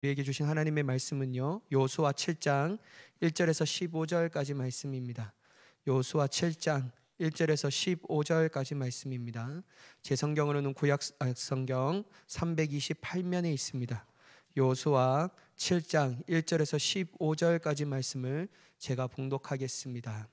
우리에게 주신 하나님의 말씀은요, 여호수아 7장 1절에서 15절까지 말씀입니다. 여호수아 7장 1절에서 15절까지 말씀입니다. 제 성경으로는 구약 성경 328면에 있습니다. 여호수아 7장 1절에서 15절까지 말씀을 제가 봉독하겠습니다.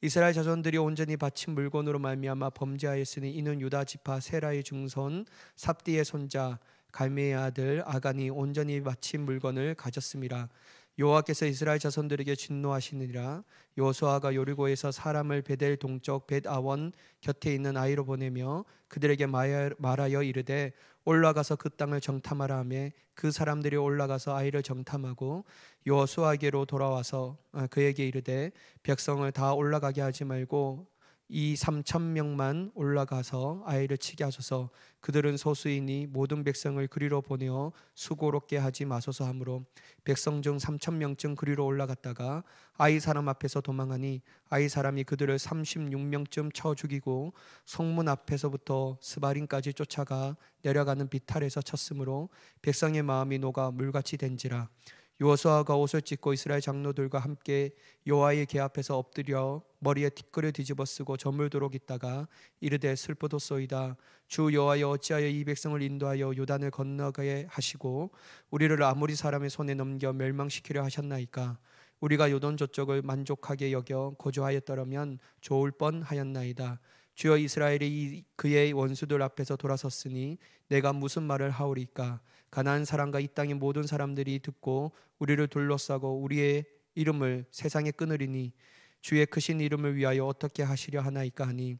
이스라엘 자손들이 온전히 바친 물건으로 말미암아 범죄하였으니 이는 유다 지파 세라의 중손 삽디의 손자 갈메의 아들 아간이 온전히 바친 물건을 가졌습니다. 여호와께서 이스라엘 자손들에게 진노하시느니라. 여호수아가 여리고에서 사람을 베델 동쪽 벳아원 곁에 있는 아이로 보내며 그들에게 말하여 이르되 올라가서 그 땅을 정탐하라 하며 그 사람들이 올라가서 아이를 정탐하고 여호수아에게로 돌아와서 그에게 이르되 백성을 다 올라가게 하지 말고 이 3,000명만 올라가서 아이를 치게 하소서. 그들은 소수이니 모든 백성을 그리로 보내어 수고롭게 하지 마소서 하므로 백성 중 3,000명쯤 그리로 올라갔다가 아이 사람 앞에서 도망하니 아이 사람이 그들을 36명쯤 쳐 죽이고 성문 앞에서부터 스바림까지 쫓아가 내려가는 비탈에서 쳤으므로 백성의 마음이 녹아 물같이 된지라. 여호수아가 옷을 찢고 이스라엘 장로들과 함께 여호와의 궤 앞에서 엎드려 머리에 티끌을 뒤집어 쓰고 저물도록 있다가 이르되 슬프도소이다. 주 여호와여 어찌하여 이 백성을 인도하여 요단을 건너게 하시고 우리를 아모리 사람의 손에 넘겨 멸망시키려 하셨나이까. 우리가 요단 저쪽을 만족하게 여겨 거주하였더라면 좋을 뻔하였나이다. 주여 이스라엘이 그의 원수들 앞에서 돌아섰으니 내가 무슨 말을 하오리까. 가나안 사람과 이 땅의 모든 사람들이 듣고 우리를 둘러싸고 우리의 이름을 세상에 끊으리니 주의 크신 이름을 위하여 어떻게 하시려 하나이까 하니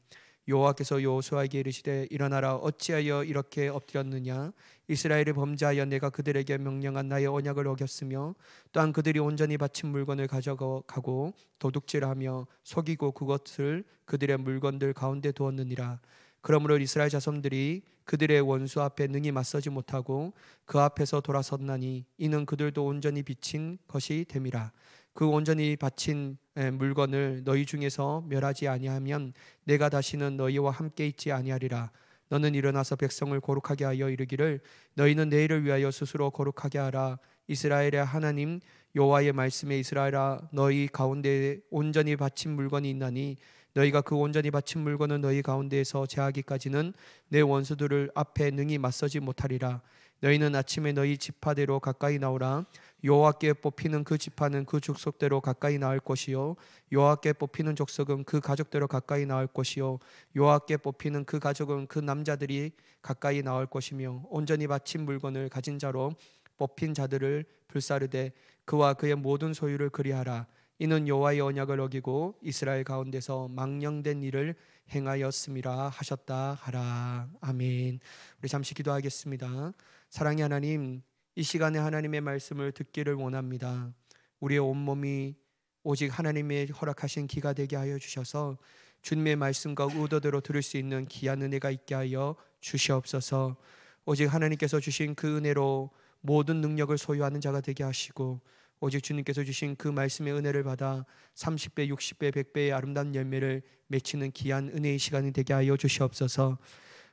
여호와께서 여호수아에게 이르시되 일어나라. 어찌하여 이렇게 엎드렸느냐. 이스라엘이 범죄하여 내가 그들에게 명령한 나의 언약을 어겼으며 또한 그들이 온전히 바친 물건을 가져가고 도둑질하며 속이고 그것을 그들의 물건들 가운데 두었느니라. 그러므로 이스라엘 자손들이 그들의 원수 앞에 능히 맞서지 못하고 그 앞에서 돌아섰나니 이는 그들도 온전히 비친 것이 됨이라. 그 온전히 바친 물건을 너희 중에서 멸하지 아니하면 내가 다시는 너희와 함께 있지 아니하리라. 너는 일어나서 백성을 거룩하게 하여 이르기를 너희는 내일을 위하여 스스로 거룩하게 하라. 이스라엘의 하나님 여호와의 말씀에 이스라엘아 너희 가운데 온전히 바친 물건이 있나니 너희가 그 온전히 바친 물건은 너희 가운데에서 제하기까지는 내 원수들을 앞에 능히 맞서지 못하리라. 너희는 아침에 너희 지파대로 가까이 나오라. 여호와께 뽑히는 그 지파는 그 족속대로 가까이 나올 것이요 여호와께 뽑히는 족속은 그 가족대로 가까이 나올 것이요 여호와께 뽑히는 그 가족은 그 남자들이 가까이 나올 것이며 온전히 바친 물건을 가진 자로 뽑힌 자들을 불사르되 그와 그의 모든 소유를 그리하라. 이는 여호와의 언약을 어기고 이스라엘 가운데서 망령된 일을 행하였음이라 하셨다 하라. 아멘. 우리 잠시 기도하겠습니다. 사랑의 하나님, 이 시간에 하나님의 말씀을 듣기를 원합니다. 우리의 온몸이 오직 하나님의 허락하신 기가 되게 하여 주셔서 주님의 말씀과 의도대로 들을 수 있는 귀한 은혜가 있게 하여 주시옵소서. 오직 하나님께서 주신 그 은혜로 모든 능력을 소유하는 자가 되게 하시고 오직 주님께서 주신 그 말씀의 은혜를 받아 30배, 60배, 100배의 아름다운 열매를 맺히는 귀한 은혜의 시간이 되게 하여 주시옵소서.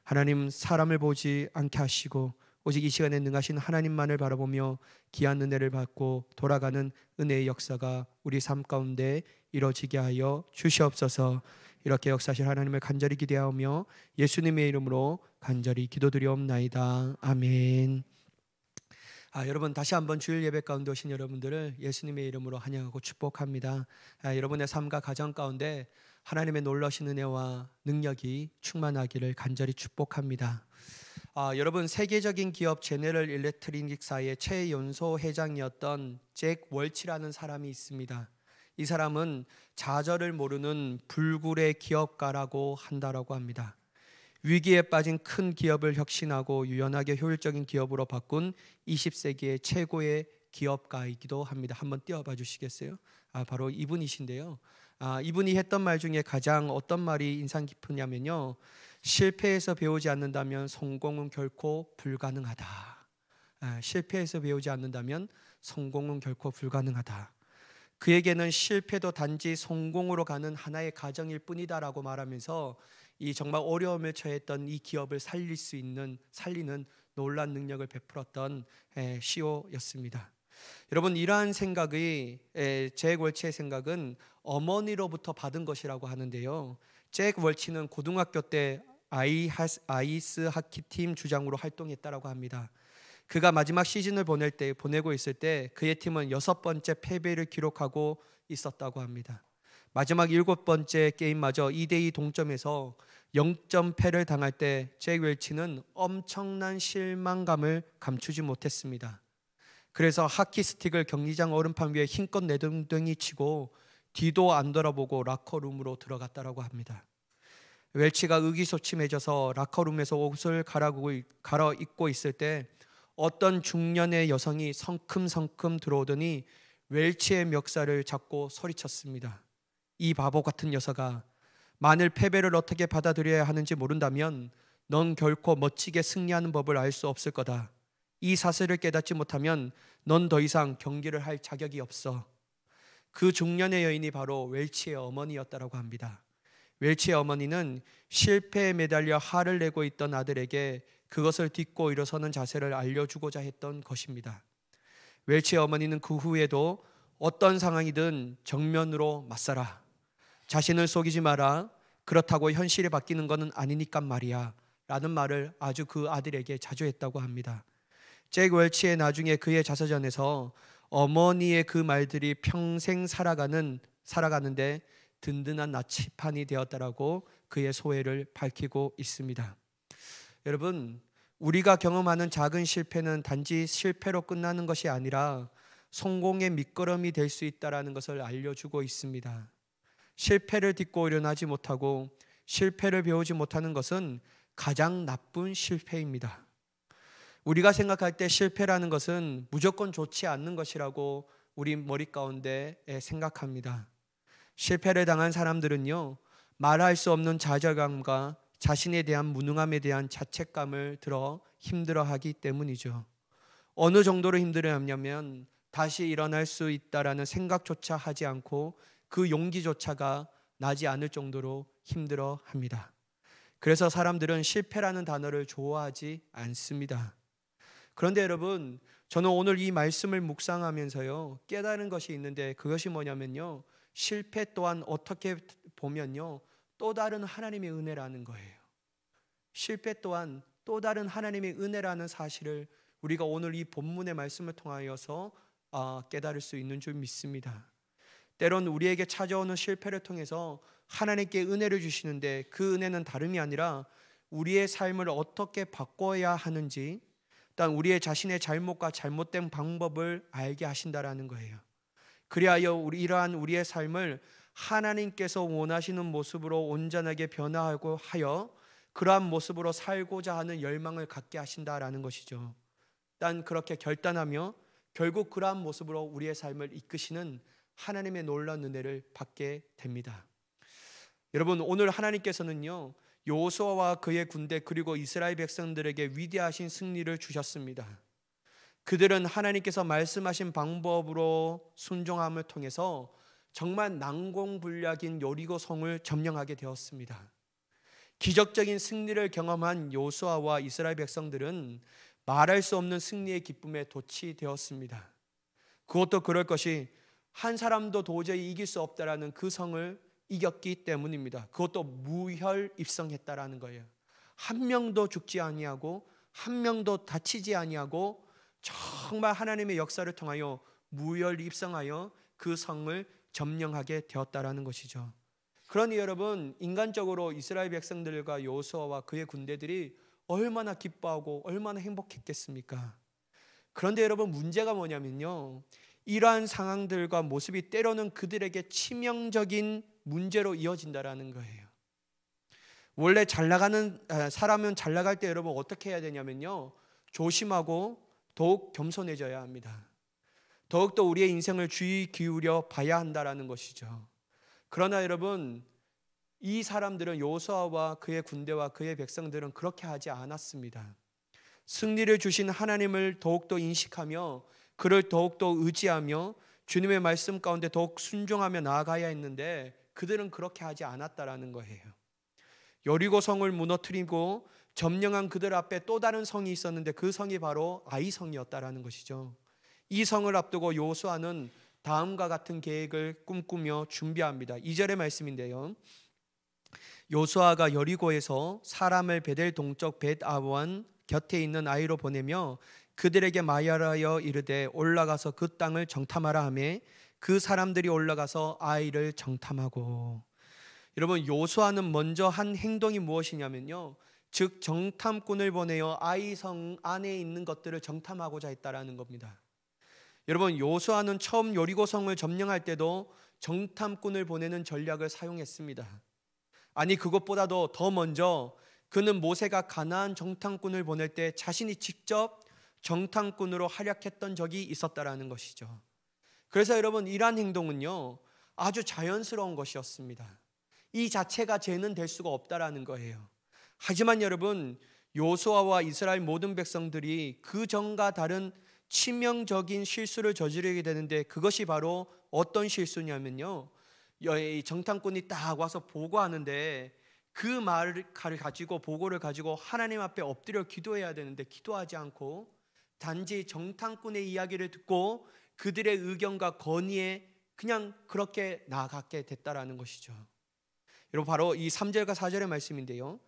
하나님, 사람을 보지 않게 하시고 오직 이 시간에 능하신 하나님만을 바라보며 귀한 은혜를 받고 돌아가는 은혜의 역사가 우리 삶 가운데 이루어지게 하여 주시옵소서. 이렇게 역사하실 하나님을 간절히 기대하며 예수님의 이름으로 간절히 기도드리옵나이다. 아멘. 여러분, 다시 한번 주일 예배 가운데 오신 여러분들을 예수님의 이름으로 환영하고 축복합니다. 여러분의 삶과 가정 가운데 하나님의 놀라신 은혜와 능력이 충만하기를 간절히 축복합니다. 여러분, 세계적인 기업 제너럴 일렉트릭사의 최연소 회장이었던 잭 월치라는 사람이 있습니다. 이 사람은 좌절을 모르는 불굴의 기업가라고 한다라고 합니다. 위기에 빠진 큰 기업을 혁신하고 유연하게 효율적인 기업으로 바꾼 20세기의 최고의 기업가이기도 합니다. 한번 띄워봐 주시겠어요? 바로 이분이신데요. 이분이 했던 말 중에 가장 어떤 말이 인상 깊으냐면요, 실패에서 배우지 않는다면 성공은 결코 불가능하다. 실패에서 배우지 않는다면 성공은 결코 불가능하다. 그에게는 실패도 단지 성공으로 가는 하나의 과정일 뿐이다라고 말하면서 이 정말 어려움을 처했던 이 기업을 살리는 놀란 능력을 베풀었던 시호였습니다. 여러분, 이러한 생각이 잭 월치의 생각은 어머니로부터 받은 것이라고 하는데요. 잭 월치는 고등학교 때 아이스 하키팀 주장으로 활동했다라고 합니다. 그가 마지막 시즌을 보내고 있을 때 그의 팀은 6번째 패배를 기록하고 있었다고 합니다. 마지막 7번째 게임마저 2대2 동점에서 0점 패를 당할 때 잭 웰치는 엄청난 실망감을 감추지 못했습니다. 그래서 하키 스틱을 경기장 얼음판 위에 힘껏 내동댕이 치고 뒤도 안 돌아보고 라커룸으로 들어갔다라고 합니다. 웰치가 의기소침해져서 라커룸에서 옷을 갈아입고 있을 때 어떤 중년의 여성이 성큼성큼 들어오더니 웰치의 멱살을 잡고 소리쳤습니다. 이 바보 같은 녀석아, 만일 패배를 어떻게 받아들여야 하는지 모른다면 넌 결코 멋지게 승리하는 법을 알 수 없을 거다. 이 사실을 깨닫지 못하면 넌 더 이상 경기를 할 자격이 없어. 그 중년의 여인이 바로 웰치의 어머니였다라고 합니다. 웰치의 어머니는 실패에 매달려 화를 내고 있던 아들에게 그것을 딛고 일어서는 자세를 알려주고자 했던 것입니다. 웰치의 어머니는 그 후에도 어떤 상황이든 정면으로 맞서라. 자신을 속이지 마라. 그렇다고 현실이 바뀌는 것은 아니니까 말이야. 라는 말을 아주 그 아들에게 자주 했다고 합니다. 잭 웰치의 나중에 그의 자서전에서 어머니의 그 말들이 평생 살아가는데 든든한 나치판이 되었다라고 그의 소회를 밝히고 있습니다. 여러분, 우리가 경험하는 작은 실패는 단지 실패로 끝나는 것이 아니라 성공의 밑거름이 될 수 있다는 것을 알려주고 있습니다. 실패를 딛고 일어나지 못하고 실패를 배우지 못하는 것은 가장 나쁜 실패입니다. 우리가 생각할 때 실패라는 것은 무조건 좋지 않는 것이라고 우리 머리 가운데 생각합니다. 실패를 당한 사람들은요, 말할 수 없는 좌절감과 자신에 대한 무능함에 대한 자책감을 들어 힘들어하기 때문이죠. 어느 정도로 힘들어하냐면 다시 일어날 수 있다라는 생각조차 하지 않고 그 용기조차가 나지 않을 정도로 힘들어합니다. 그래서 사람들은 실패라는 단어를 좋아하지 않습니다. 그런데 여러분, 저는 오늘 이 말씀을 묵상하면서요, 깨달은 것이 있는데 그것이 뭐냐면요, 실패 또한 어떻게 보면요, 또 다른 하나님의 은혜라는 거예요. 실패 또한 또 다른 하나님의 은혜라는 사실을 우리가 오늘 이 본문의 말씀을 통하여서 깨달을 수 있는 줄 믿습니다. 때론 우리에게 찾아오는 실패를 통해서 하나님께 은혜를 주시는데 그 은혜는 다름이 아니라 우리의 삶을 어떻게 바꿔야 하는지, 일단 우리의 자신의 잘못과 잘못된 방법을 알게 하신다라는 거예요. 그리하여 이러한 우리의 삶을 하나님께서 원하시는 모습으로 온전하게 변화하고 하여 그러한 모습으로 살고자 하는 열망을 갖게 하신다라는 것이죠. 일단 그렇게 결단하며 결국 그러한 모습으로 우리의 삶을 이끄시는 하나님의 놀라운 은혜를 받게 됩니다. 여러분, 오늘 하나님께서는요, 여호수아와 그의 군대 그리고 이스라엘 백성들에게 위대하신 승리를 주셨습니다. 그들은 하나님께서 말씀하신 방법으로 순종함을 통해서 정말 난공불락인 여리고 성을 점령하게 되었습니다. 기적적인 승리를 경험한 여호수아와 이스라엘 백성들은 말할 수 없는 승리의 기쁨에 도취되었습니다. 그것도 그럴 것이 한 사람도 도저히 이길 수 없다라는 그 성을 이겼기 때문입니다. 그것도 무혈입성했다라는 거예요. 한 명도 죽지 아니하고 한 명도 다치지 아니하고 정말 하나님의 역사를 통하여 무혈입성하여 그 성을 점령하게 되었다라는 것이죠. 그러니 여러분, 인간적으로 이스라엘 백성들과 여호수아와 그의 군대들이 얼마나 기뻐하고 얼마나 행복했겠습니까? 그런데 여러분, 문제가 뭐냐면요, 이러한 상황들과 모습이 때로는 그들에게 치명적인 문제로 이어진다라는 거예요. 원래 잘 나가는 사람은 잘 나갈 때 여러분 어떻게 해야 되냐면요, 조심하고 더욱 겸손해져야 합니다. 더욱더 우리의 인생을 주의 기울여 봐야 한다라는 것이죠. 그러나 여러분, 이 사람들은 여호수아와 그의 군대와 그의 백성들은 그렇게 하지 않았습니다. 승리를 주신 하나님을 더욱더 인식하며 그를 더욱더 의지하며 주님의 말씀 가운데 더욱 순종하며 나아가야 했는데 그들은 그렇게 하지 않았다라는 거예요. 여리고 성을 무너뜨리고 점령한 그들 앞에 또 다른 성이 있었는데 그 성이 바로 아이 성이었다라는 것이죠. 이 성을 앞두고 요수아는 다음과 같은 계획을 꿈꾸며 준비합니다. 2절의 말씀인데요. 요수아가 여리고에서 사람을 베델 동쪽 벳아원 곁에 있는 아이로 보내며 그들에게 말하여 이르되 올라가서 그 땅을 정탐하라 하매 그 사람들이 올라가서 아이를 정탐하고. 여러분, 요수아는 먼저 한 행동이 무엇이냐면요, 즉 정탐꾼을 보내어 아이 성 안에 있는 것들을 정탐하고자 했다라는 겁니다. 여러분, 요수아는 처음 여리고 성을 점령할 때도 정탐꾼을 보내는 전략을 사용했습니다. 아니, 그것보다도 더 먼저 그는 모세가 가나안 정탐꾼을 보낼 때 자신이 직접 정탐꾼으로 활약했던 적이 있었다라는 것이죠. 그래서 여러분, 이러한 행동은요 아주 자연스러운 것이었습니다. 이 자체가 죄는 될 수가 없다라는 거예요. 하지만 여러분, 요수아와 이스라엘 모든 백성들이 그 전과 다른 치명적인 실수를 저지르게 되는데, 그것이 바로 어떤 실수냐면요, 정탐꾼이 딱 와서 보고하는데 그 말을 가지고, 보고를 가지고 하나님 앞에 엎드려 기도해야 되는데 기도하지 않고 단지 정탐꾼의 이야기를 듣고 그들의 의견과 건의에 그냥 그렇게 나아가게 됐다라는 것이죠. 여러분, 바로 이 3절과 4절의 말씀인데요,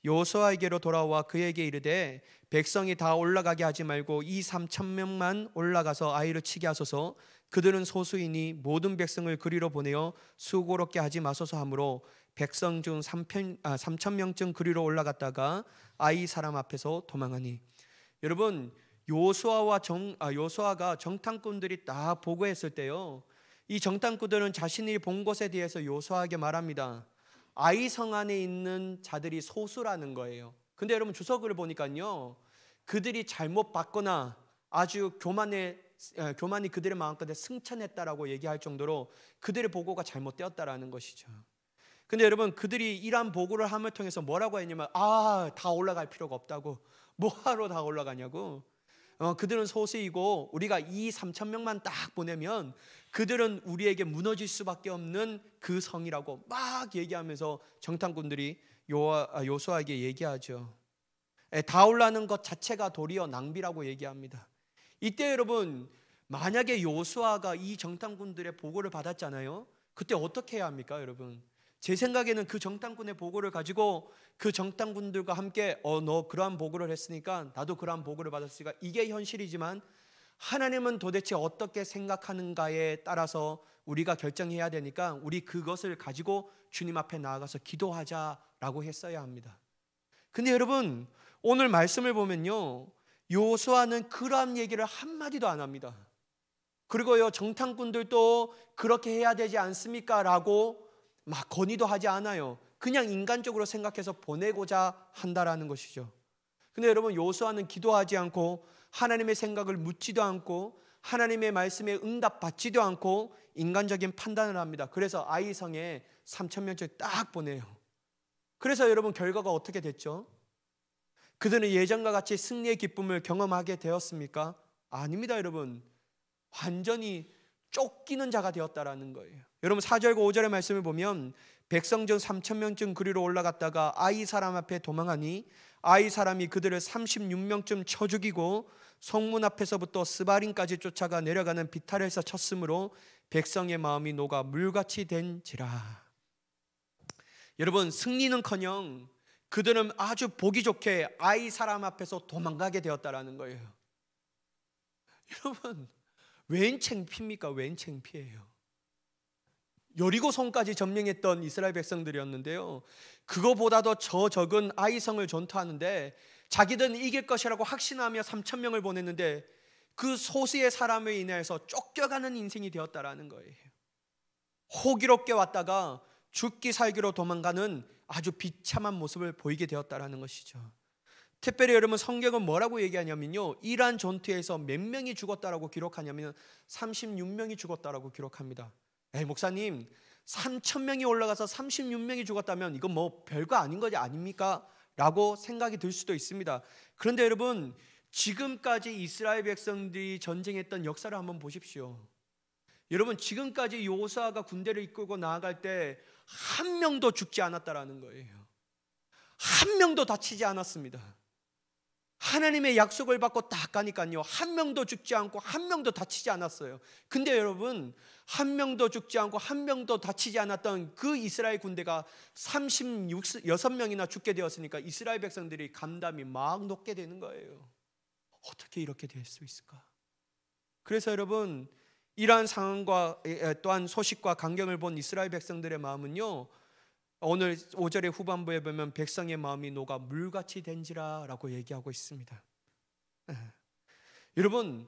요수아에게로 돌아와 그에게 이르되 백성이 다 올라가게 하지 말고 이 3,000명만 올라가서 아이를 치게 하소서. 그들은 소수이니 모든 백성을 그리로 보내어 수고롭게 하지 마소서 하므로 백성 중 3,000명쯤 그리로 올라갔다가 아이 사람 앞에서 도망하니. 여러분, 요수아가 정탐꾼들이 다 보고했을 때요, 이 정탐꾼들은 자신이 본 것에 대해서 요수아에게 말합니다. 아이 성 안에 있는 자들이 소수라는 거예요. 근데 여러분, 주석을 보니까요, 그들이 잘못 봤거나 아주 교만이 그들의 마음가운데 승천했다라고 얘기할 정도로 그들의 보고가 잘못되었다라는 것이죠. 근데 여러분, 그들이 이러한 보고를 함을 통해서 뭐라고 했냐면, 다 올라갈 필요가 없다고. 뭐하러 다 올라가냐고. 그들은 소수이고 우리가 이 3,000명만 딱 보내면 그들은 우리에게 무너질 수밖에 없는 그 성이라고 막 얘기하면서 정탐꾼들이 요수아에게 얘기하죠. 다 올라가는 것 자체가 도리어 낭비라고 얘기합니다. 이때 여러분, 만약에 요수아가 이 정탐꾼들의 보고를 받았잖아요. 그때 어떻게 해야 합니까, 여러분? 제 생각에는 그 정탐꾼의 보고를 가지고 그 정탐꾼들과 함께 너 그러한 보고를 했으니까 나도 그러한 보고를 받았으니까, 이게 현실이지만 하나님은 도대체 어떻게 생각하는가에 따라서 우리가 결정해야 되니까 우리 그것을 가지고 주님 앞에 나아가서 기도하자라고 했어야 합니다. 근데 여러분, 오늘 말씀을 보면요, 요수아는 그러한 얘기를 한마디도 안 합니다. 그리고요, 정탐꾼들도 그렇게 해야 되지 않습니까? 라고 막 건의도 하지 않아요. 그냥 인간적으로 생각해서 보내고자 한다라는 것이죠. 근데 여러분, 요수아는 기도하지 않고 하나님의 생각을 묻지도 않고 하나님의 말씀에 응답받지도 않고 인간적인 판단을 합니다. 그래서 아이성에 3,000명째 딱 보내요. 그래서 여러분, 결과가 어떻게 됐죠? 그들은 예전과 같이 승리의 기쁨을 경험하게 되었습니까? 아닙니다, 여러분. 완전히 쫓기는 자가 되었다라는 거예요. 여러분, 4절과 5절의 말씀을 보면 백성 중 3,000명쯤 그리로 올라갔다가 아이 사람 앞에 도망하니 아이 사람이 그들을 36명쯤 쳐 죽이고 성문 앞에서부터 스바림까지 쫓아가 내려가는 비탈에서 쳤으므로 백성의 마음이 녹아 물같이 된지라. 여러분, 승리는커녕 그들은 아주 보기 좋게 아이 사람 앞에서 도망가게 되었다라는 거예요. 여러분, 웬 창피입니까? 웬 창피해요. 여리고성까지 점령했던 이스라엘 백성들이었는데요, 그거보다도 저 적은 아이성을 전투하는데 자기들은 이길 것이라고 확신하며 3,000명을 보냈는데 그 소수의 사람에 인해서 쫓겨가는 인생이 되었다라는 거예요. 호기롭게 왔다가 죽기 살기로 도망가는 아주 비참한 모습을 보이게 되었다라는 것이죠. 특별히 여러분, 성경은 뭐라고 얘기하냐면요, 이러한 전투에서 몇 명이 죽었다라고 기록하냐면 36명이 죽었다라고 기록합니다. 목사님, 3,000명이 올라가서 36명이 죽었다면 이건 뭐 별거 아닌 거지 아닙니까? 라고 생각이 들 수도 있습니다. 그런데 여러분, 지금까지 이스라엘 백성들이 전쟁했던 역사를 한번 보십시오. 여러분, 지금까지 요수아가 군대를 이끌고 나아갈 때 한 명도 죽지 않았다라는 거예요. 한 명도 다치지 않았습니다. 하나님의 약속을 받고 딱 가니까요, 한 명도 죽지 않고 한 명도 다치지 않았어요. 근데 여러분, 한 명도 죽지 않고 한 명도 다치지 않았던 그 이스라엘 군대가 36명이나 죽게 되었으니까 이스라엘 백성들이 감담이 막 높게 되는 거예요. 어떻게 이렇게 될 수 있을까? 그래서 여러분, 이러한 상황과 또한 소식과 광경을 본 이스라엘 백성들의 마음은요, 오늘 5절의 후반부에 보면 백성의 마음이 녹아 물같이 된지라 라고 얘기하고 있습니다. 여러분,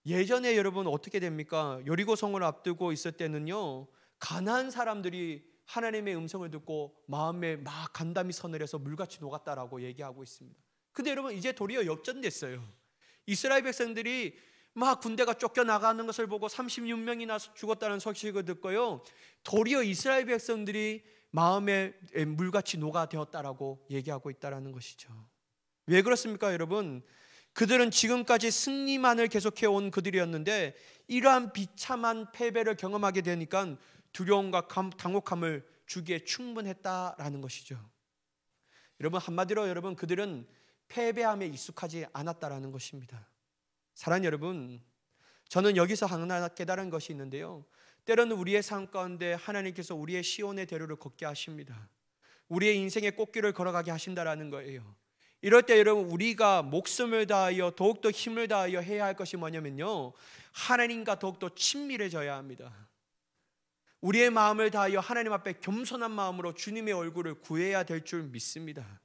예전에 여러분 어떻게 됩니까? 여리고성을 앞두고 있을 때는요, 가나안 사람들이 하나님의 음성을 듣고 마음에 막 간담이 서늘해서 물같이 녹았다라고 얘기하고 있습니다. 근데 여러분, 이제 도리어 역전됐어요. 이스라엘 백성들이 막 군대가 쫓겨나가는 것을 보고 36명이나 죽었다는 소식을 듣고요, 도리어 이스라엘 백성들이 마음에 물같이 녹아되었다라고 얘기하고 있다라는 것이죠. 왜 그렇습니까, 여러분? 그들은 지금까지 승리만을 계속해온 그들이었는데 이러한 비참한 패배를 경험하게 되니까 두려움과 당혹함을 주기에 충분했다라는 것이죠. 여러분, 한마디로 여러분, 그들은 패배함에 익숙하지 않았다라는 것입니다. 사랑하는 여러분, 저는 여기서 하나 깨달은 것이 있는데요, 때로는 우리의 삶 가운데 하나님께서 우리의 시온의 대로를 걷게 하십니다. 우리의 인생의 꽃길을 걸어가게 하신다라는 거예요. 이럴 때 여러분, 우리가 목숨을 다하여 더욱더 힘을 다하여 해야 할 것이 뭐냐면요, 하나님과 더욱더 친밀해져야 합니다. 우리의 마음을 다하여 하나님 앞에 겸손한 마음으로 주님의 얼굴을 구해야 될 줄 믿습니다.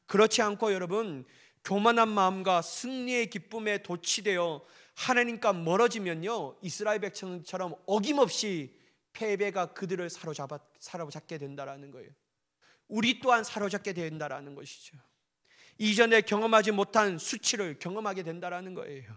그렇지 않고 여러분, 교만한 마음과 승리의 기쁨에 도취되어 하나님과 멀어지면요, 이스라엘 백성처럼 어김없이 패배가 그들을 사로잡게 된다라는 거예요. 우리 또한 사로잡게 된다라는 것이죠. 이전에 경험하지 못한 수치를 경험하게 된다라는 거예요.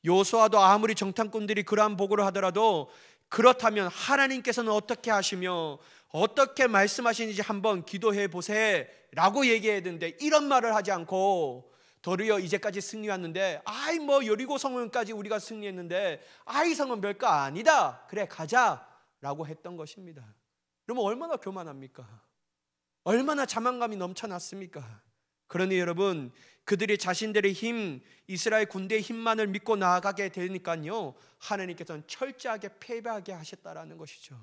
여호수아도 아무리 정탐꾼들이 그러한 보고를 하더라도 그렇다면 하나님께서는 어떻게 하시며 어떻게 말씀하시는지 한번 기도해 보세 라고 얘기해야 되는데, 이런 말을 하지 않고 도리어 이제까지 승리했는데, 아이 뭐 여리고 성은까지 우리가 승리했는데 아이 성은 별거 아니다, 그래 가자 라고 했던 것입니다. 그러면 얼마나 교만합니까? 얼마나 자만감이 넘쳐났습니까? 그러니 여러분, 그들이 자신들의 힘, 이스라엘 군대의 힘만을 믿고 나아가게 되니까요, 하나님께서는 철저하게 패배하게 하셨다라는 것이죠.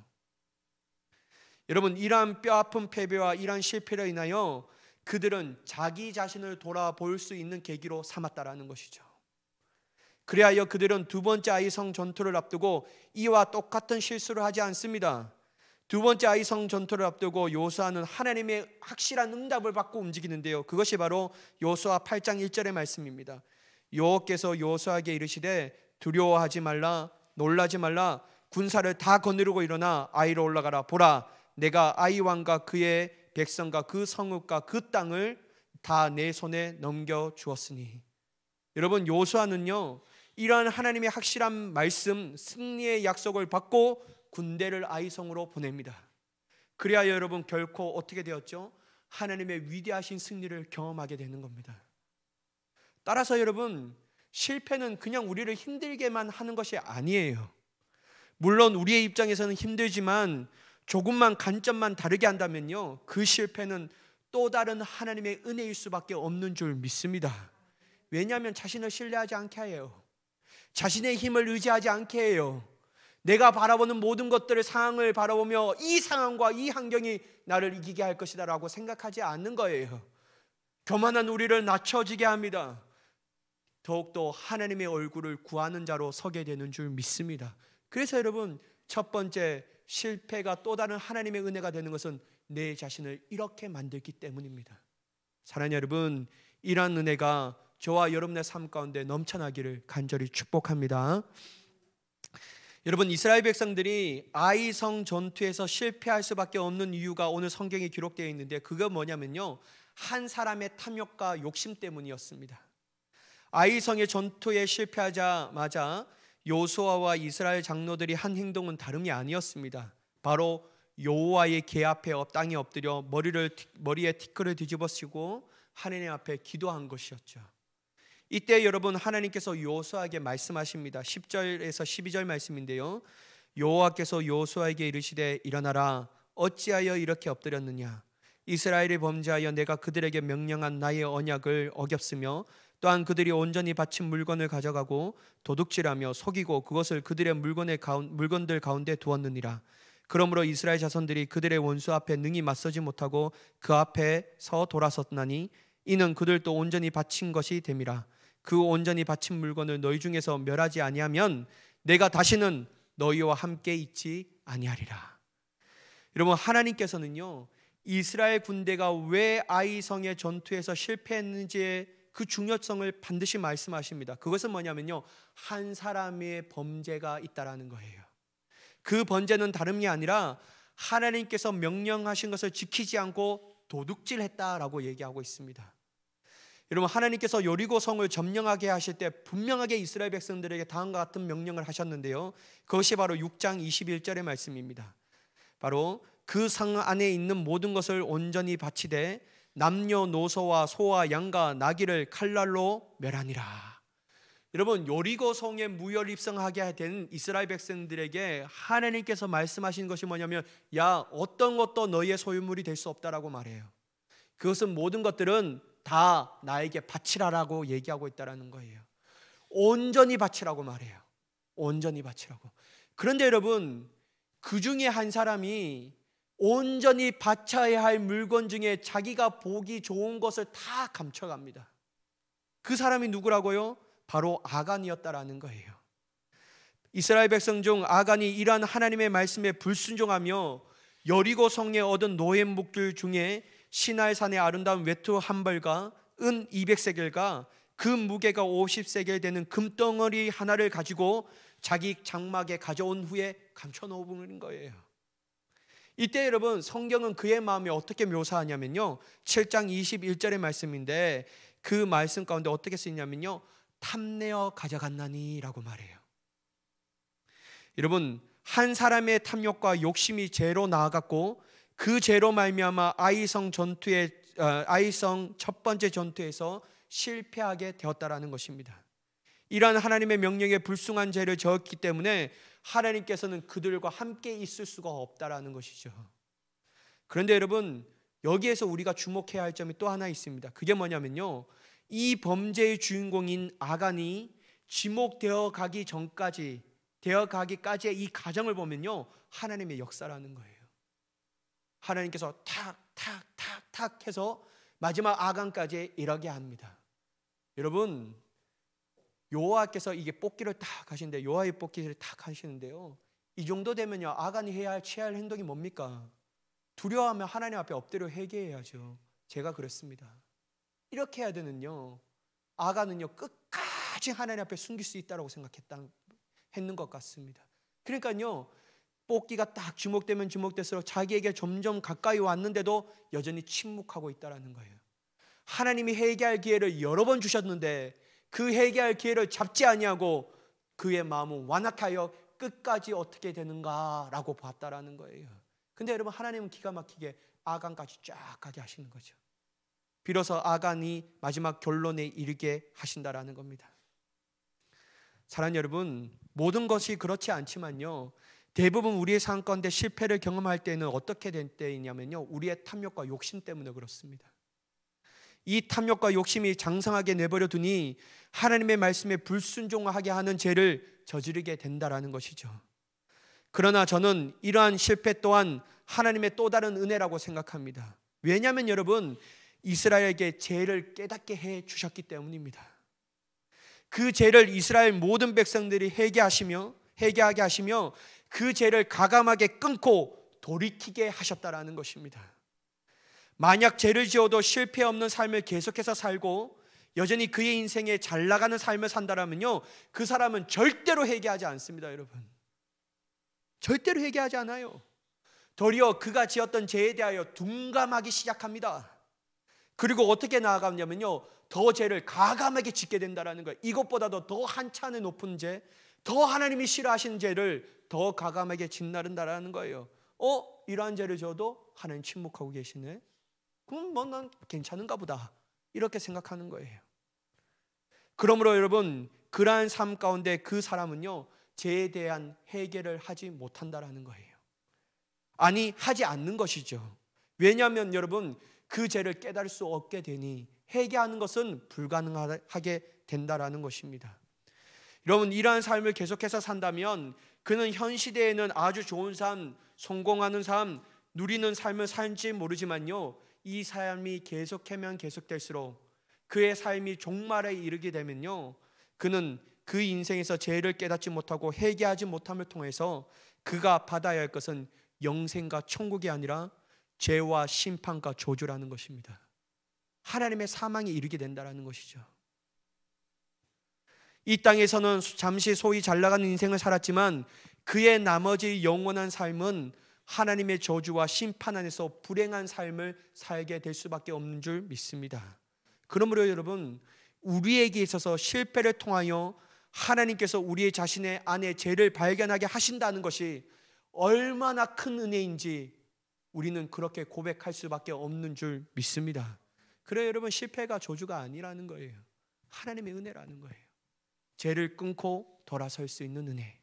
여러분, 이러한 뼈아픈 패배와 이러한 실패로 인하여 그들은 자기 자신을 돌아볼 수 있는 계기로 삼았다라는 것이죠. 그리하여 그들은 두 번째 아이성 전투를 앞두고 이와 똑같은 실수를 하지 않습니다. 두 번째 아이성 전투를 앞두고 여호수아는 하나님의 확실한 응답을 받고 움직이는데요, 그것이 바로 여호수아 8장 1절의 말씀입니다. 여호와께서 여호수아에게 이르시되 두려워하지 말라, 놀라지 말라, 군사를 다 거느리고 일어나 아이로 올라가라. 보라, 내가 아이 왕과 그의 백성과 그 성읍과 그 땅을 다 내 손에 넘겨 주었으니. 여러분, 여호수아는요, 이러한 하나님의 확실한 말씀, 승리의 약속을 받고 군대를 아이성으로 보냅니다. 그래야 여러분, 결코 어떻게 되었죠? 하나님의 위대하신 승리를 경험하게 되는 겁니다. 따라서 여러분, 실패는 그냥 우리를 힘들게만 하는 것이 아니에요. 물론 우리의 입장에서는 힘들지만 조금만 관점만 다르게 한다면요, 그 실패는 또 다른 하나님의 은혜일 수밖에 없는 줄 믿습니다. 왜냐하면 자신을 신뢰하지 않게 해요. 자신의 힘을 의지하지 않게 해요. 내가 바라보는 모든 것들을, 상황을 바라보며 이 상황과 이 환경이 나를 이기게 할 것이다 라고 생각하지 않는 거예요. 교만한 우리를 낮춰지게 합니다. 더욱더 하나님의 얼굴을 구하는 자로 서게 되는 줄 믿습니다. 그래서 여러분, 첫 번째, 실패가 또 다른 하나님의 은혜가 되는 것은 내 자신을 이렇게 만들기 때문입니다. 사랑하는 여러분, 이러한 은혜가 저와 여러분의 삶 가운데 넘쳐나기를 간절히 축복합니다. 여러분, 이스라엘 백성들이 아이성 전투에서 실패할 수밖에 없는 이유가 오늘 성경에 기록되어 있는데, 그거 뭐냐면요, 한 사람의 탐욕과 욕심 때문이었습니다. 아이성의 전투에 실패하자마자 여호수아와 이스라엘 장로들이 한 행동은 다름이 아니었습니다. 바로 여호와의 궤 앞에 땅에 엎드려 머리에 티끌을 뒤집어 쓰고 하나님 앞에 기도한 것이었죠. 이때 여러분, 하나님께서 여호수아에게 말씀하십니다. 10절에서 12절 말씀인데요, 여호와께서 여호수아에게 이르시되 일어나라, 어찌하여 이렇게 엎드렸느냐, 이스라엘이 범죄하여 내가 그들에게 명령한 나의 언약을 어겼으며 또한 그들이 온전히 바친 물건을 가져가고 도둑질하며 속이고 그것을 그들의 물건들 가운데 두었느니라. 그러므로 이스라엘 자손들이 그들의 원수 앞에 능히 맞서지 못하고 그 앞에서 돌아섰나니 이는 그들도 온전히 바친 것이 됨이라. 그 온전히 바친 물건을 너희 중에서 멸하지 아니하면 내가 다시는 너희와 함께 있지 아니하리라. 여러분, 하나님께서는요, 이스라엘 군대가 왜 아이성의 전투에서 실패했는지의 그 중요성을 반드시 말씀하십니다. 그것은 뭐냐면요, 한 사람의 범죄가 있다라는 거예요. 그 범죄는 다름이 아니라 하나님께서 명령하신 것을 지키지 않고 도둑질했다라고 얘기하고 있습니다. 여러분, 하나님께서 여리고 성을 점령하게 하실 때 분명하게 이스라엘 백성들에게 다음과 같은 명령을 하셨는데요, 그것이 바로 6장 21절의 말씀입니다. 바로 그 성 안에 있는 모든 것을 온전히 바치되 남녀노소와 소와 양과 나귀를 칼날로 멸하니라. 여러분, 여리고 성에 무혈 입성하게 된 이스라엘 백성들에게 하나님께서 말씀하신 것이 뭐냐면, 야, 어떤 것도 너희의 소유물이 될 수 없다라고 말해요. 그것은 모든 것들은 다 나에게 바치라라고 얘기하고 있다라는 거예요. 온전히 바치라고 말해요. 온전히 바치라고. 그런데 여러분, 그 중에 한 사람이 온전히 바쳐야 할 물건 중에 자기가 보기 좋은 것을 다 감춰갑니다. 그 사람이 누구라고요? 바로 아간이었다라는 거예요. 이스라엘 백성 중 아간이 이러한 하나님의 말씀에 불순종하며 여리고 성에 얻은 노획목들 중에 시날산의 아름다운 외투 한 벌과 은 200세겔과 그 무게가 50세겔 되는 금덩어리 하나를 가지고 자기 장막에 가져온 후에 감춰놓은 거예요. 이때 여러분, 성경은 그의 마음이 어떻게 묘사하냐면요, 7장 21절의 말씀인데 그 말씀 가운데 어떻게 쓰이냐면요, 탐내어 가져갔나니 라고 말해요. 여러분, 한 사람의 탐욕과 욕심이 죄로 나아갔고 그 죄로 말미암아 아이성 첫 번째 전투에서 실패하게 되었다라는 것입니다. 이러한 하나님의 명령에 불순한 죄를 저었기 때문에 하나님께서는 그들과 함께 있을 수가 없다라는 것이죠. 그런데 여러분, 여기에서 우리가 주목해야 할 점이 또 하나 있습니다. 그게 뭐냐면요, 이 범죄의 주인공인 아간이 지목되어 가기까지의 이 과정을 보면요, 하나님의 역사라는 거예요. 하나님께서 탁 해서 마지막 아간까지 이르게 합니다. 여러분, 여호와께서 이게 뽑기를 딱 하시는데, 여호와의 뽑기를 딱 하시는데요, 이 정도 되면요, 아간이 취해야 할 행동이 뭡니까? 두려워하면 하나님 앞에 엎드려 회개해야죠. 제가 그렇습니다. 이렇게 해야 되는요, 아간은요 끝까지 하나님 앞에 숨길 수 있다고 했는 것 같습니다. 그러니까요, 뽑기가 딱 주목되면 주목될수록 자기에게 점점 가까이 왔는데도 여전히 침묵하고 있다는 거예요. 하나님이 회개할 기회를 여러 번 주셨는데 그 회개할 기회를 잡지 아니하고 그의 마음은 완악하여 끝까지 어떻게 되는가라고 봤다라는 거예요. 근데 여러분, 하나님은 기가 막히게 아간까지 쫙 가게 하시는 거죠. 비로소 아간이 마지막 결론에 이르게 하신다라는 겁니다. 사랑하는 여러분, 모든 것이 그렇지 않지만요, 대부분 우리의 삶 가운데 실패를 경험할 때는 어떻게 된 때이냐면요, 우리의 탐욕과 욕심 때문에 그렇습니다. 이 탐욕과 욕심이 장성하게 내버려 두니 하나님의 말씀에 불순종하게 하는 죄를 저지르게 된다라는 것이죠. 그러나 저는 이러한 실패 또한 하나님의 또 다른 은혜라고 생각합니다. 왜냐하면 여러분, 이스라엘에게 죄를 깨닫게 해 주셨기 때문입니다. 그 죄를 이스라엘 모든 백성들이 회개하게 하시며 그 죄를 가감하게 끊고 돌이키게 하셨다라는 것입니다. 만약 죄를 지어도 실패 없는 삶을 계속해서 살고 여전히 그의 인생에 잘 나가는 삶을 산다라면요, 그 사람은 절대로 회개하지 않습니다. 여러분, 절대로 회개하지 않아요. 도리어 그가 지었던 죄에 대하여 둔감하기 시작합니다. 그리고 어떻게 나아가냐면요, 더 죄를 가감하게 짓게 된다는 거예요. 이것보다도 더 한 차례 높은 죄, 더 하나님이 싫어하시는 죄를 더 가감하게 짓나른다라는 거예요. 이러한 죄를 져도 하나님 침묵하고 계시네, 그럼 뭐 난 괜찮은가 보다, 이렇게 생각하는 거예요. 그러므로 여러분, 그러한 삶 가운데 그 사람은요, 죄에 대한 회개를 하지 못한다라는 거예요. 아니, 하지 않는 것이죠. 왜냐하면 여러분, 그 죄를 깨달을 수 없게 되니 회개하는 것은 불가능하게 된다라는 것입니다. 여러분, 이러한 삶을 계속해서 산다면 그는 현 시대에는 아주 좋은 삶, 성공하는 삶, 누리는 삶을 살지 모르지만요, 이 삶이 계속하면 계속될수록 그의 삶이 종말에 이르게 되면요, 그는 그 인생에서 죄를 깨닫지 못하고 회개하지 못함을 통해서 그가 받아야 할 것은 영생과 천국이 아니라 죄와 심판과 저주라는 것입니다. 하나님의 사망에 이르게 된다는 것이죠. 이 땅에서는 잠시 소위 잘나가는 인생을 살았지만 그의 나머지 영원한 삶은 하나님의 저주와 심판 안에서 불행한 삶을 살게 될 수밖에 없는 줄 믿습니다. 그러므로 여러분, 우리에게 있어서 실패를 통하여 하나님께서 우리의 자신의 안에 죄를 발견하게 하신다는 것이 얼마나 큰 은혜인지 우리는 그렇게 고백할 수밖에 없는 줄 믿습니다. 그래요 여러분, 실패가 저주가 아니라는 거예요. 하나님의 은혜라는 거예요. 죄를 끊고 돌아설 수 있는 은혜.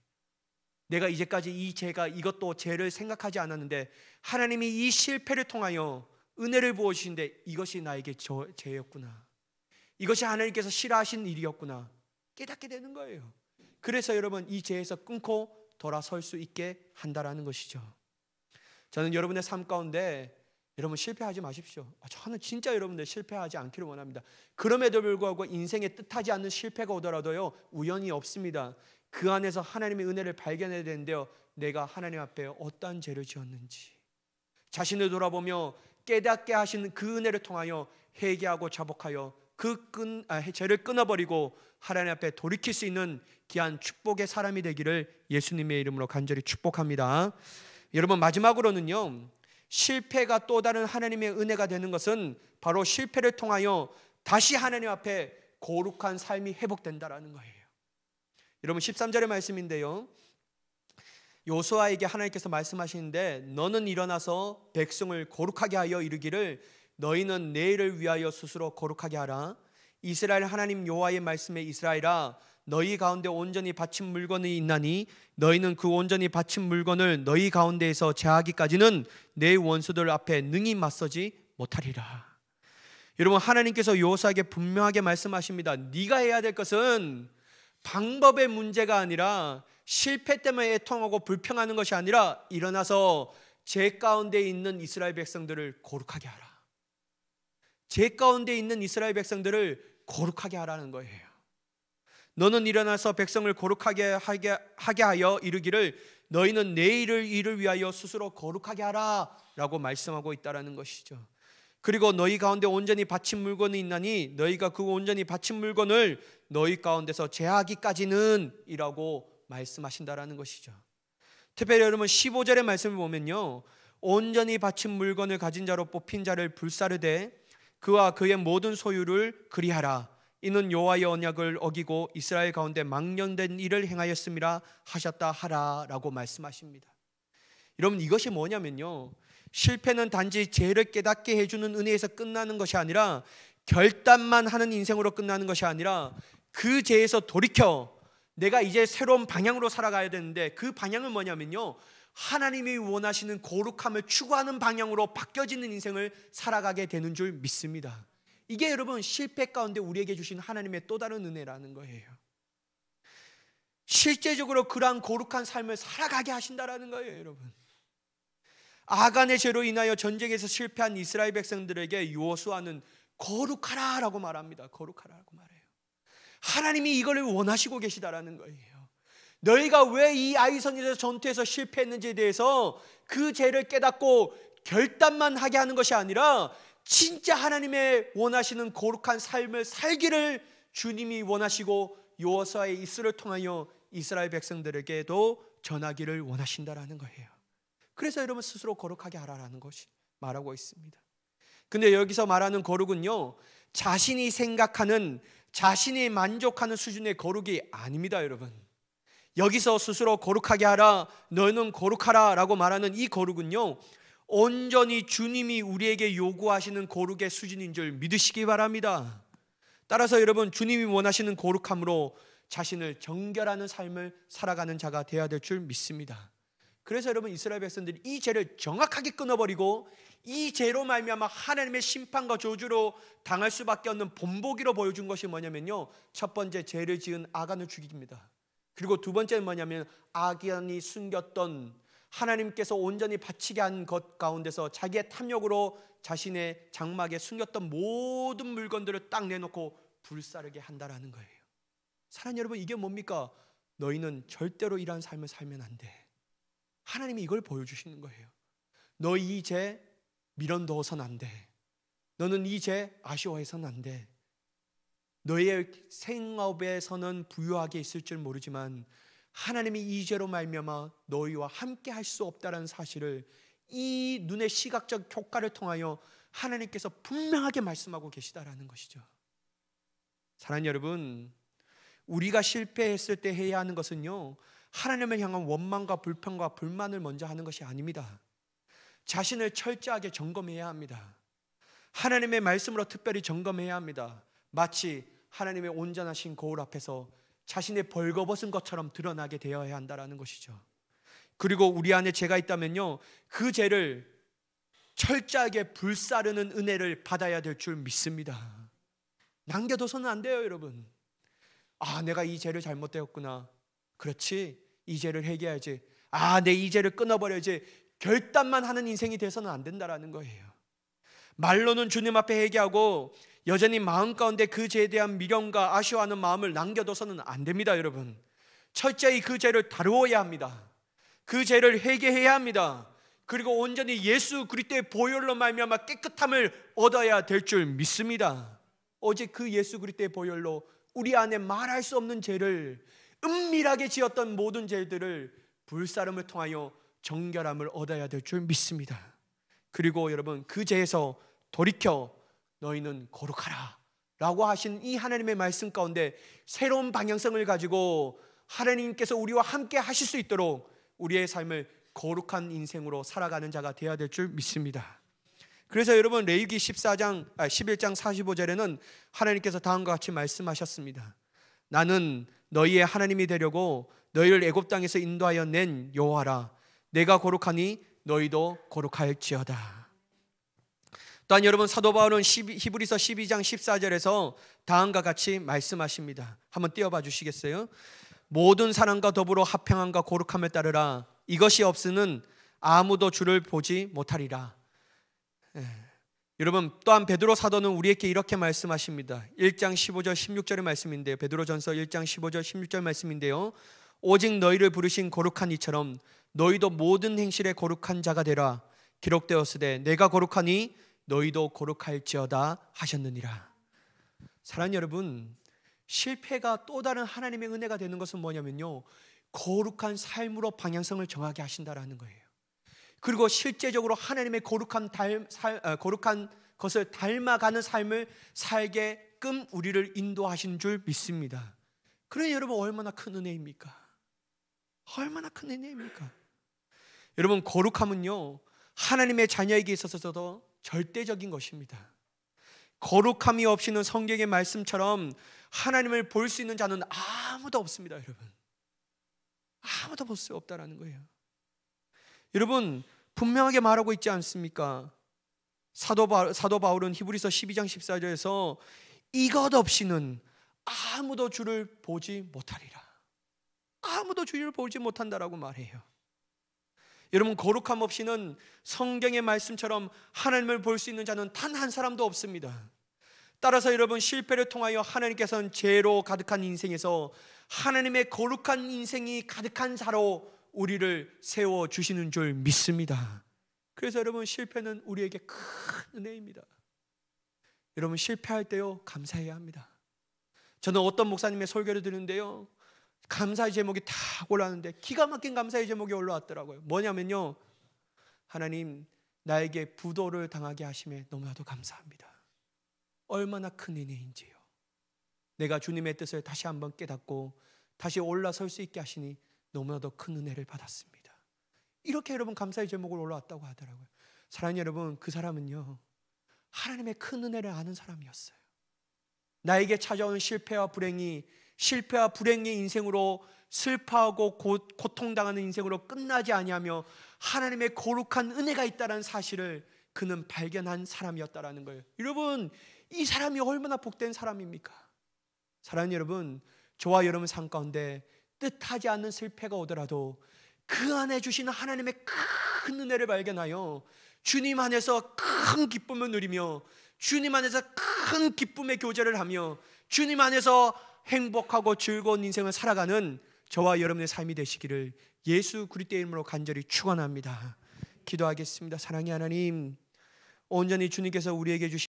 내가 이제까지 이 죄가 이것도 죄를 생각하지 않았는데 하나님이 이 실패를 통하여 은혜를 부어주신데 이것이 나에게 죄였구나, 이것이 하나님께서 싫어하신 일이었구나 깨닫게 되는 거예요. 그래서 여러분, 이 죄에서 끊고 돌아설 수 있게 한다라는 것이죠. 저는 여러분의 삶 가운데 여러분 실패하지 마십시오. 저는 진짜 여러분들 실패하지 않기를 원합니다. 그럼에도 불구하고 인생에 뜻하지 않는 실패가 오더라도요, 우연이 없습니다. 그 안에서 하나님의 은혜를 발견해야 되는데요, 내가 하나님 앞에 어떠한 죄를 지었는지 자신을 돌아보며 깨닫게 하시는 그 은혜를 통하여 회개하고 자복하여 죄를 끊어버리고 하나님 앞에 돌이킬 수 있는 귀한 축복의 사람이 되기를 예수님의 이름으로 간절히 축복합니다. 여러분, 마지막으로는요, 실패가 또 다른 하나님의 은혜가 되는 것은 바로 실패를 통하여 다시 하나님 앞에 거룩한 삶이 회복된다라는 거예요. 여러분, 13절의 말씀인데요, 요수아에게 하나님께서 말씀하시는데 너는 일어나서 백성을 거룩하게 하여 이르기를 너희는 내일을 위하여 스스로 거룩하게 하라. 이스라엘 하나님 여호와의 말씀에 이스라엘아, 너희 가운데 온전히 바친 물건이 있나니 너희는 그 온전히 바친 물건을 너희 가운데에서 제하기까지는 내 원수들 앞에 능히 맞서지 못하리라. 여러분, 하나님께서 여호수아에게 분명하게 말씀하십니다. 네가 해야 될 것은 방법의 문제가 아니라 실패 때문에 애통하고 불평하는 것이 아니라 일어나서 죄 가운데 있는 이스라엘 백성들을 거룩하게 하라. 죄 가운데 있는 이스라엘 백성들을 거룩하게 하라는 거예요. 너는 일어나서 백성을 거룩하게 하게 하여 이르기를 너희는 내일을 일을 위하여 스스로 거룩하게 하라 라고 말씀하고 있다는 것이죠. 그리고 너희 가운데 온전히 바친 물건이 있나니 너희가 그 온전히 바친 물건을 너희 가운데서 제하기까지는 이라고 말씀하신다라는 것이죠. 특별히 여러분 15절의 말씀을 보면요, 온전히 바친 물건을 가진 자로 뽑힌 자를 불사르되 그와 그의 모든 소유를 그리하라. 이는 여호와의 언약을 어기고 이스라엘 가운데 망령된 일을 행하였음이라 하셨다 하라 라고 말씀하십니다. 여러분, 이것이 뭐냐면요, 실패는 단지 죄를 깨닫게 해주는 은혜에서 끝나는 것이 아니라 결단만 하는 인생으로 끝나는 것이 아니라 그 죄에서 돌이켜 내가 이제 새로운 방향으로 살아가야 되는데 그 방향은 뭐냐면요, 하나님이 원하시는 거룩함을 추구하는 방향으로 바뀌어지는 인생을 살아가게 되는 줄 믿습니다. 이게 여러분 실패 가운데 우리에게 주신 하나님의 또 다른 은혜라는 거예요. 실제적으로 그러한 거룩한 삶을 살아가게 하신다라는 거예요. 여러분, 아간의 죄로 인하여 전쟁에서 실패한 이스라엘 백성들에게 여호수아는 거룩하라라고 말합니다. 거룩하라고 말해요. 하나님이 이거를 원하시고 계시다라는 거예요. 너희가 왜 이 아이성에서 전투에서 실패했는지에 대해서 그 죄를 깨닫고 결단만 하게 하는 것이 아니라 진짜 하나님의 원하시는 거룩한 삶을 살기를 주님이 원하시고 여호수아의 입술을 통하여 이스라엘 백성들에게도 전하기를 원하신다라는 거예요. 그래서 여러분 스스로 거룩하게 하라라는 것이 말하고 있습니다. 근데 여기서 말하는 거룩은요, 자신이 생각하는, 자신이 만족하는 수준의 거룩이 아닙니다. 여러분, 여기서 스스로 거룩하게 하라, 너는 거룩하라 라고 말하는 이 거룩은요, 온전히 주님이 우리에게 요구하시는 거룩의 수준인 줄 믿으시기 바랍니다. 따라서 여러분, 주님이 원하시는 거룩함으로 자신을 정결하는 삶을 살아가는 자가 되어야 될 줄 믿습니다. 그래서 여러분 이스라엘 백성들이 이 죄를 정확하게 끊어버리고 이 죄로 말미암아 하나님의 심판과 저주로 당할 수밖에 없는 본보기로 보여준 것이 뭐냐면요, 첫 번째 죄를 지은 아간을 죽입니다. 그리고 두 번째는 뭐냐면 아간이 숨겼던 하나님께서 온전히 바치게 한 것 가운데서 자기의 탐욕으로 자신의 장막에 숨겼던 모든 물건들을 딱 내놓고 불사르게 한다라는 거예요. 사랑하는 여러분, 이게 뭡니까? 너희는 절대로 이러한 삶을 살면 안 돼. 하나님이 이걸 보여주시는 거예요. 너희 이 죄 미련두어서는 안 돼. 너는 이 죄 아쉬워해서는 안 돼. 너의 생업에서는 부유하게 있을 줄 모르지만 하나님이 이 죄로 말미암아 너희와 함께 할 수 없다는 사실을 이 눈의 시각적 효과를 통하여 하나님께서 분명하게 말씀하고 계시다라는 것이죠. 사랑하는 여러분, 우리가 실패했을 때 해야 하는 것은요, 하나님을 향한 원망과 불평과 불만을 먼저 하는 것이 아닙니다. 자신을 철저하게 점검해야 합니다. 하나님의 말씀으로 특별히 점검해야 합니다. 마치 하나님의 온전하신 거울 앞에서 자신의 벌거벗은 것처럼 드러나게 되어야 한다는 것이죠. 그리고 우리 안에 죄가 있다면요, 그 죄를 철저하게 불사르는 은혜를 받아야 될 줄 믿습니다. 남겨둬서는 안 돼요, 여러분. 아, 내가 이 죄를 잘못되었구나. 그렇지, 이 죄를 해결해야지. 아, 내 이 죄를 끊어버려야지. 결단만 하는 인생이 돼서는 안 된다라는 거예요. 말로는 주님 앞에 회개하고 여전히 마음 가운데 그 죄에 대한 미련과 아쉬워하는 마음을 남겨둬서는 안 됩니다, 여러분. 철저히 그 죄를 다루어야 합니다. 그 죄를 회개해야 합니다. 그리고 온전히 예수 그리스도의 보혈로 말미암아 깨끗함을 얻어야 될 줄 믿습니다. 오직 그 예수 그리스도의 보혈로 우리 안에 말할 수 없는 죄를, 은밀하게 지었던 모든 죄들을 불사름을 통하여 정결함을 얻어야 될 줄 믿습니다. 그리고 여러분, 그 죄에서 돌이켜 너희는 거룩하라 라고 하신 이 하나님의 말씀 가운데 새로운 방향성을 가지고 하나님께서 우리와 함께 하실 수 있도록 우리의 삶을 거룩한 인생으로 살아가는 자가 되어야 될 줄 믿습니다. 그래서 여러분, 레위기 11장 45절에는 하나님께서 다음과 같이 말씀하셨습니다. 나는 너희의 하나님이 되려고 너희를 애굽 땅에서 인도하여 낸 여호와라. 내가 거룩하니 너희도 거룩할지어다. 또한 여러분, 사도 바울은 히브리서 12장 14절에서 다음과 같이 말씀하십니다. 한번 띄워봐 주시겠어요? 모든 사람과 더불어 합평함과 거룩함을 따르라. 이것이 없으는 아무도 주를 보지 못하리라. 여러분, 또한 베드로 사도는 우리에게 이렇게 말씀하십니다. 1장 15절 16절의 말씀인데요, 베드로전서 1장 15절 16절 말씀인데요, 오직 너희를 부르신 거룩한 이처럼 너희도 모든 행실에 거룩한 자가 되라. 기록되었으되 내가 거룩하니 너희도 거룩할지어다 하셨느니라. 사랑하는 여러분, 실패가 또 다른 하나님의 은혜가 되는 것은 뭐냐면요, 거룩한 삶으로 방향성을 정하게 하신다라는 거예요. 그리고 실제적으로 하나님의 거룩한 것을 닮아가는 삶을 살게끔 우리를 인도하시는 줄 믿습니다. 그러니 여러분, 얼마나 큰 은혜입니까? 얼마나 큰 은혜입니까? 여러분, 거룩함은요, 하나님의 자녀에게 있어서도 절대적인 것입니다. 거룩함이 없이는 성경의 말씀처럼 하나님을 볼 수 있는 자는 아무도 없습니다, 여러분. 아무도 볼 수 없다라는 거예요. 여러분, 분명하게 말하고 있지 않습니까? 사도 바울은 히브리서 12장 14절에서 이것 없이는 아무도 주를 보지 못하리라. 아무도 주를 보지 못한다라고 말해요. 여러분, 거룩함 없이는 성경의 말씀처럼 하나님을 볼 수 있는 자는 단 한 사람도 없습니다. 따라서 여러분, 실패를 통하여 하나님께서는 죄로 가득한 인생에서 하나님의 거룩한 인생이 가득한 자로 우리를 세워주시는 줄 믿습니다. 그래서 여러분, 실패는 우리에게 큰 은혜입니다. 여러분, 실패할 때요, 감사해야 합니다. 저는 어떤 목사님의 설교를 듣는데요, 감사의 제목이 다 올라왔는데 기가 막힌 감사의 제목이 올라왔더라고요. 뭐냐면요, 하나님, 나에게 부도를 당하게 하심에 너무나도 감사합니다. 얼마나 큰 은혜인지요. 내가 주님의 뜻을 다시 한번 깨닫고 다시 올라설 수 있게 하시니 너무나도 큰 은혜를 받았습니다. 이렇게 여러분, 감사의 제목을 올라왔다고 하더라고요. 사랑하는 여러분, 그 사람은요, 하나님의 큰 은혜를 아는 사람이었어요. 나에게 찾아온 실패와 불행이 인생으로 슬퍼하고 고통당하는 인생으로 끝나지 아니하며 하나님의 거룩한 은혜가 있다는 사실을 그는 발견한 사람이었다라는 거예요. 여러분, 이 사람이 얼마나 복된 사람입니까? 사랑하는 여러분, 저와 여러분 삶 가운데 뜻하지 않는 실패가 오더라도 그 안에 주시는 하나님의 큰 은혜를 발견하여 주님 안에서 큰 기쁨을 누리며 주님 안에서 큰 기쁨의 교제를 하며 주님 안에서 행복하고 즐거운 인생을 살아가는 저와 여러분의 삶이 되시기를 예수 그리스도의 이름으로 간절히 축원합니다. 기도하겠습니다. 사랑의 하나님, 온전히 주님께서 우리에게 주신